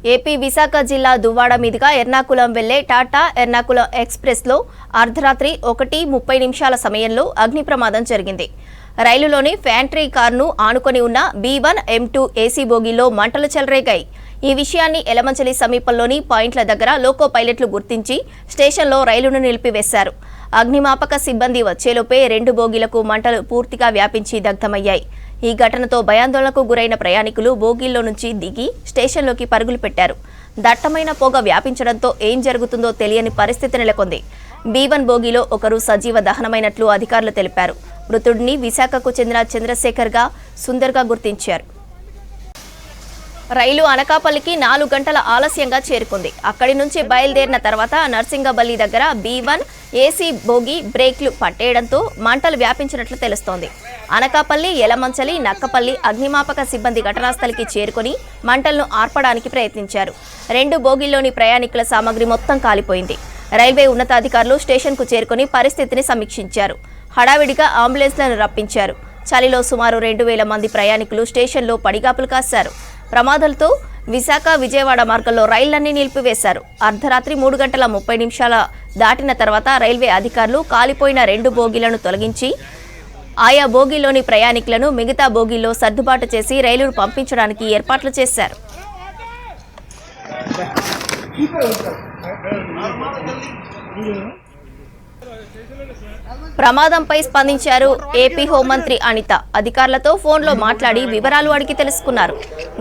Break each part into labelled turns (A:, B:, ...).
A: AP Visakha జిల్లా దువ్వాడ మీదుగా ఎర్నాకుళం వెళ్లే టాటా ఎర్నాకుళం ఎక్స్ప్రెస్లో అర్ధరాత్రి 1:30 సమయంలో అగ్ని ప్రమాదం జరిగింది. రైలులోని ఫ్యాంట్రీ కారును ఆనుకొని ఉన్న B1, M2 ఏసీ బోగీలో మంటలు చెలరేగాయి. ఈ విషయాన్ని ఎలమంచలి సమీపంలోని పాయింట్ల దగ్గర లోకో పైలట్లు గుర్తించి స్టేషన్లో రైలును నిలిపివేశారు. అగ్నిమాపక సిబ్బంది వచ్చేలోపే 2 బోగీలకు మంటలు పూర్తిగా వ్యాపించి దగ్ధమయ్యాయి. ఈ ఘటనతో భయాందోళనకు గురైన ప్రయాణికులు బోగీల్లో నుంచి దిగి స్టేషన్లోకి పరుగులు పెట్టారు. దట్టమైన పొగ వ్యాపించడంతో ఏం జరుగుతుందో తెలియని పరిస్థితి నెలకొంది. B1 బోగీలో ఒకరు సజీవ దహనమైనట్లు అధికారులు తెలిపారు. మృతుడిని విశాఖకు చెందిన చంద్రశేఖర్గా సుందర్గా గుర్తించారు. రైలు అనకాపల్లికి 4 గంటల ఆలస్యంగా చేరుకుంది. అక్కడి నుంచి బయలుదేరిన తర్వాత నర్సింగబల్లి దగ్గర B1 ఏసీ బోగి బ్రేక్లు పట్టేయడంతో మంటలు వ్యాపించినట్లు తెలుస్తోంది. అనకాపల్లి, యలమంచలి, నక్కపల్లి అగ్నిమాపక సిబ్బంది ఘటనాస్థలికి చేరుకుని మంటలను ఆర్పడానికి ప్రయత్నించారు. 2 బోగీల్లోని ప్రయాణికుల సామగ్రి మొత్తం కాలిపోయింది. రైల్వే ఉన్నతాధికారులు స్టేషన్కు చేరుకుని పరిస్థితిని సమీక్షించారు. హడావిడిగా అంబులెన్స్లను రప్పించారు. చలిలో సుమారు 2000 మంది ప్రయాణికులు స్టేషన్లో పడిగాపులు కాశారు. ప్రమాదాలతో విశాఖ, విజయవాడ మార్గంలో రైళ్లన్నీ నిలిపివేశారు. అర్ధరాత్రి 3:30 దాటిన తర్వాత రైల్వే అధికారులు కాలిపోయిన 2 బోగీలను తొలగించి ఆయా బోగీలోని ప్రయాణికులను మిగతా బోగీల్లో సర్దుబాటు చేసి రైలును పంపించడానికి ఏర్పాట్లు చేశారు. ప్రమాదంపై స్పందించారు ఏపీ హోంమంత్రి అనిత. అధికారులతో ఫోన్లో మాట్లాడి వివరాలు అడిగి తెలుసుకున్నారు.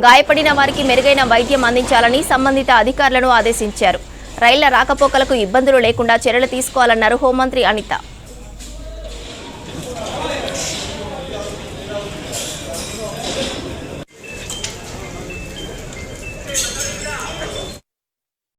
A: గాయపడిన వారికి మెరుగైన వైద్యం అందించాలని సంబంధిత అధికారులను ఆదేశించారు. రైళ్ల రాకపోకలకు ఇబ్బందులు లేకుండా చర్యలు తీసుకోవాలన్నారు హోంమంత్రి అనిత.